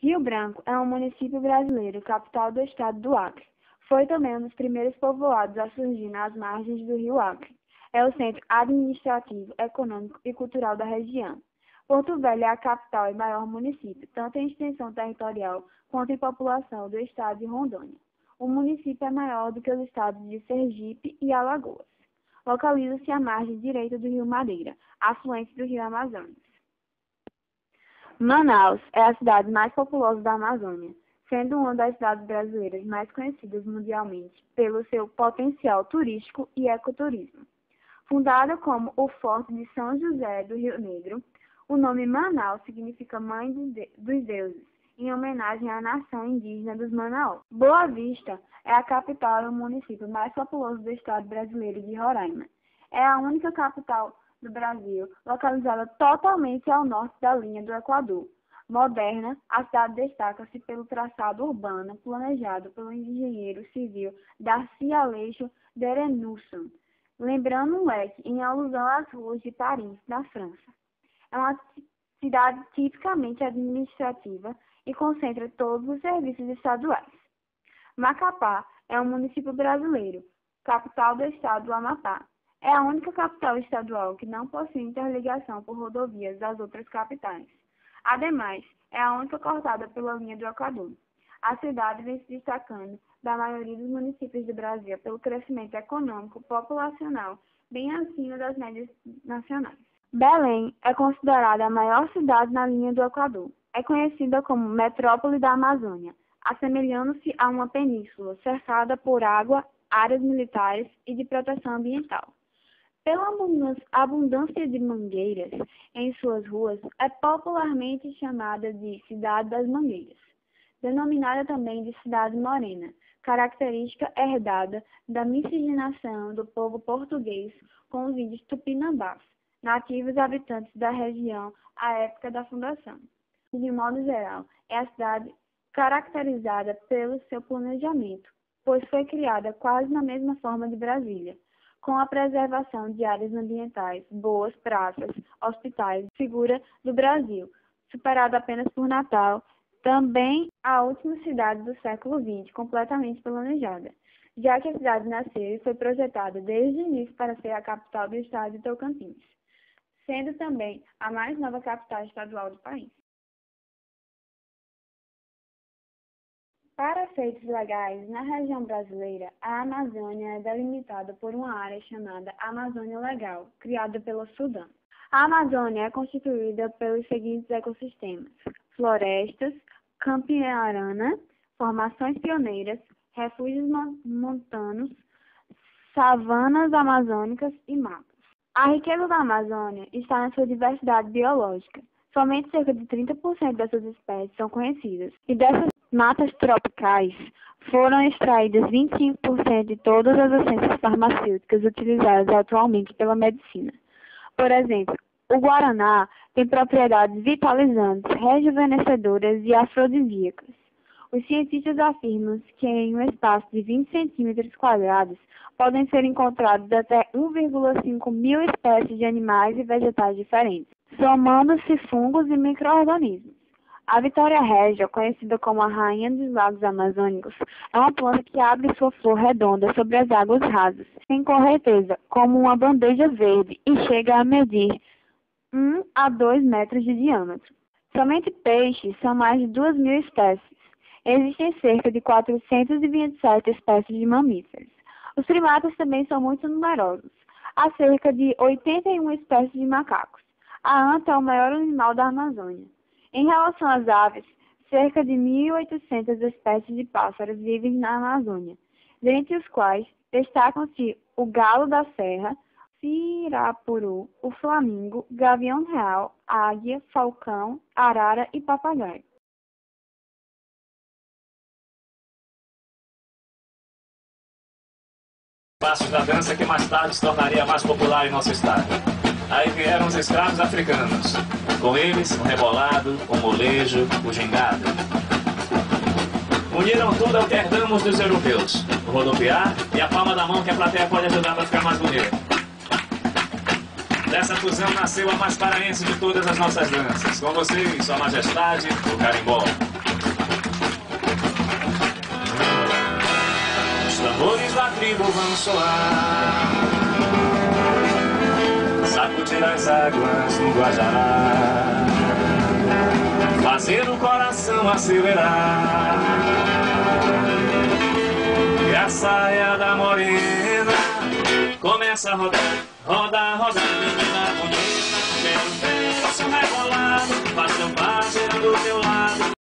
Rio Branco é um município brasileiro, capital do estado do Acre. Foi também um dos primeiros povoados a surgir nas margens do rio Acre. É o centro administrativo, econômico e cultural da região. Porto Velho é a capital e maior município, tanto em extensão territorial quanto em população do estado de Rondônia. O município é maior do que os estados de Sergipe e Alagoas. Localiza-se à margem direita do rio Madeira, afluente do rio Amazonas. Manaus é a cidade mais populosa da Amazônia, sendo uma das cidades brasileiras mais conhecidas mundialmente pelo seu potencial turístico e ecoturismo. Fundada como o Forte de São José do Rio Negro, o nome Manaus significa Mãe dos Deuses, em homenagem à nação indígena dos Manaus. Boa Vista é a capital e o município mais populoso do estado brasileiro de Roraima. É a única capital do Brasil localizada totalmente ao norte da linha do Equador. Moderna, a cidade destaca-se pelo traçado urbano planejado pelo engenheiro civil Darcy Aleixo d'Erenusson, lembrando um leque em alusão às ruas de Paris, na França. É uma cidade tipicamente administrativa e concentra todos os serviços estaduais. Macapá é um município brasileiro, capital do estado do Amapá. É a única capital estadual que não possui interligação por rodovias das outras capitais. Ademais, é a única cortada pela linha do Equador. A cidade vem se destacando da maioria dos municípios do Brasil pelo crescimento econômico populacional bem acima das médias nacionais. Belém é considerada a maior cidade na linha do Equador. É conhecida como metrópole da Amazônia, assemelhando-se a uma península cercada por água, áreas militares e de proteção ambiental. Pela abundância de mangueiras em suas ruas, é popularmente chamada de Cidade das Mangueiras, denominada também de Cidade Morena, característica herdada da miscigenação do povo português com os índios tupinambás, nativos habitantes da região à época da fundação. De modo geral, é a cidade caracterizada pelo seu planejamento, pois foi criada quase na mesma forma de Brasília, com a preservação de áreas ambientais, boas praças, hospitais, figura do Brasil, superada apenas por Natal, também a última cidade do século XX, completamente planejada, já que a cidade nasceu e foi projetada desde o início para ser a capital do estado de Tocantins, sendo também a mais nova capital estadual do país. Para efeitos legais, na região brasileira, a Amazônia é delimitada por uma área chamada Amazônia Legal, criada pelo Sudão. A Amazônia é constituída pelos seguintes ecossistemas: florestas, campina-arana, formações pioneiras, refúgios montanos, savanas amazônicas e matas. A riqueza da Amazônia está na sua diversidade biológica. Somente cerca de 30% dessas espécies são conhecidas, e dessas matas tropicais foram extraídas 25% de todas as essências farmacêuticas utilizadas atualmente pela medicina. Por exemplo, o guaraná tem propriedades vitalizantes, rejuvenescedoras e afrodisíacas. Os cientistas afirmam que em um espaço de 20 centímetros quadrados podem ser encontrados até 1,5 mil espécies de animais e vegetais diferentes, somando-se fungos e micro-organismos. A Vitória Régia, conhecida como a Rainha dos Lagos Amazônicos, é uma planta que abre sua flor redonda sobre as águas rasas, sem correnteza, como uma bandeja verde, e chega a medir 1 a 2 metros de diâmetro. Somente peixes são mais de 2.000 espécies. Existem cerca de 427 espécies de mamíferos. Os primatas também são muito numerosos. Há cerca de 81 espécies de macacos. A anta é o maior animal da Amazônia. Em relação às aves, cerca de 1.800 espécies de pássaros vivem na Amazônia, dentre os quais destacam-se o galo da serra, sirapuru, o flamingo, gavião real, águia, falcão, arara e papagaio. Passos da dança que mais tarde se tornaria mais popular em nosso estado. Aí vieram os escravos africanos. Com eles, o rebolado, o molejo, o gingado. Uniram tudo ao que herdamos dos europeus. O rodopiar e a palma da mão que a plateia pode ajudar para ficar mais bonita. Dessa fusão nasceu a mais paraense de todas as nossas danças. Com vocês, Sua Majestade, o carimbó. tribo vão soar, sacudir as águas no Guajará, fazer o coração acelerar. E a saia da morena começa a rodar, rodar, rodar, menina bonita. Quero ver seu rebolado, faz teu par girando do teu lado.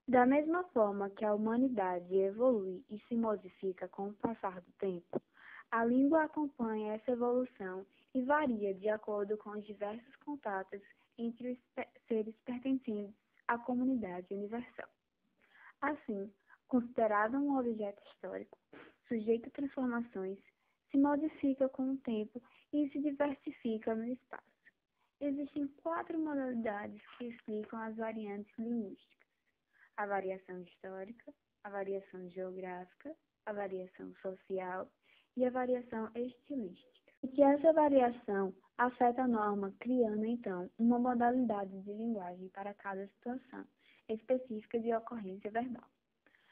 Da mesma forma que a humanidade evolui e se modifica com o passar do tempo, a língua acompanha essa evolução e varia de acordo com os diversos contatos entre os seres pertencentes à comunidade universal. Assim, considerado um objeto histórico, sujeito a transformações, se modifica com o tempo e se diversifica no espaço. Existem 4 modalidades que explicam as variantes linguísticas: a variação histórica, a variação geográfica, a variação social e a variação estilística. E que essa variação afeta a norma, criando então uma modalidade de linguagem para cada situação específica de ocorrência verbal.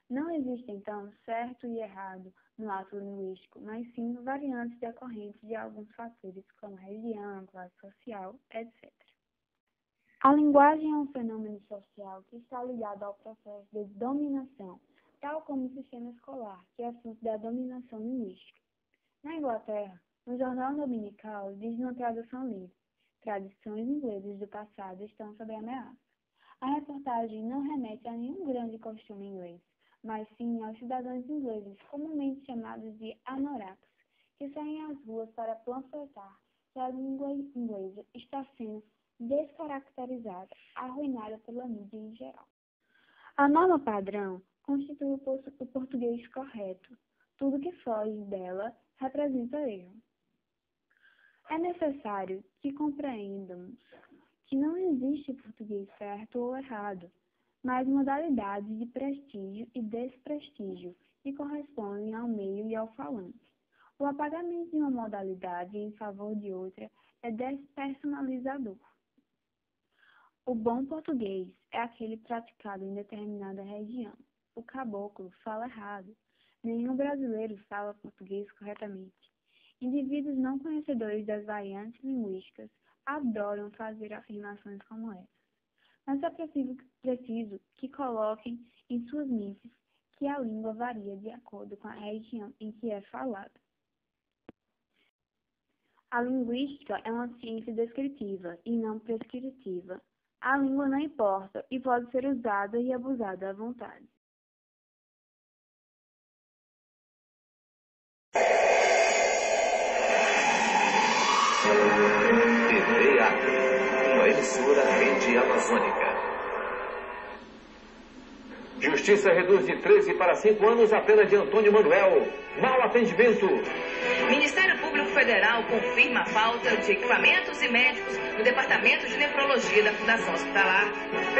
Não existe então certo e errado no ato linguístico, mas sim variantes decorrentes de alguns fatores como região, classe social, etc. A linguagem é um fenômeno social que está ligado ao processo de dominação, tal como o sistema escolar, que é fruto da dominação linguística. Na Inglaterra, no jornal dominical diz uma tradução livre: tradições inglesas do passado estão sob ameaça. A reportagem não remete a nenhum grande costume inglês, mas sim aos cidadãos ingleses, comumente chamados de anoraks, que saem às ruas para panfletar que a língua inglesa está sendo descaracterizada, arruinada pela mídia em geral. A norma padrão constitui o português correto. Tudo que foge dela representa erro. É necessário que compreendamos que não existe português certo ou errado, mas modalidades de prestígio e desprestígio que correspondem ao meio e ao falante. O apagamento de uma modalidade em favor de outra é despersonalizador. O bom português é aquele praticado em determinada região. O caboclo fala errado. Nenhum brasileiro fala português corretamente. Indivíduos não conhecedores das variantes linguísticas adoram fazer afirmações como essas. Mas é preciso que coloquem em suas mentes que a língua varia de acordo com a região em que é falada. A linguística é uma ciência descritiva e não prescritiva. A língua não importa e pode ser usada e abusada à vontade. TV Acre, uma emissora rede amazônica. Justiça reduz de 13 para 5 anos a pena de Antônio Manuel. Mau atendimento. Ministério Público Federal confirma a falta de equipamentos e médicos no Departamento de Nefrologia da Fundação Hospitalar.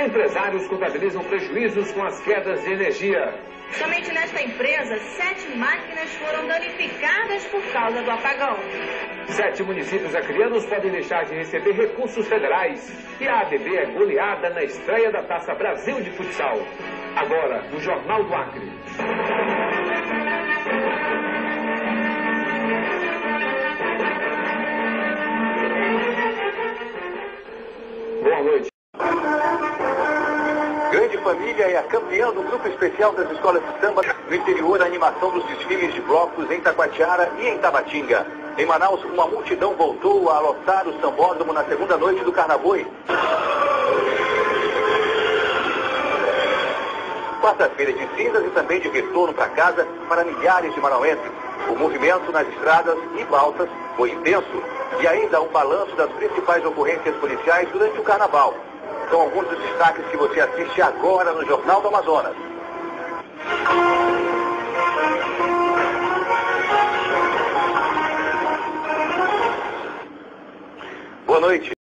Empresários contabilizam prejuízos com as quedas de energia. Somente nesta empresa, 7 máquinas foram danificadas por causa do apagão. 7 municípios acreanos podem deixar de receber recursos federais. E a ADB é goleada na estreia da Taça Brasil de Futsal. Agora, no Jornal do Acre. Cláudia é a campeã do grupo especial das escolas de samba. No interior, a animação dos desfiles de blocos em Taquatiara e em Tabatinga. Em Manaus, uma multidão voltou a lotar o sambódromo na segunda noite do Carnaval. Quarta-feira de cinzas e também de retorno para casa para milhares de manauenses. O movimento nas estradas e balsas foi intenso. E ainda um balanço das principais ocorrências policiais durante o Carnaval. São alguns dos destaques que você assiste agora no Jornal do Amazonas. Boa noite.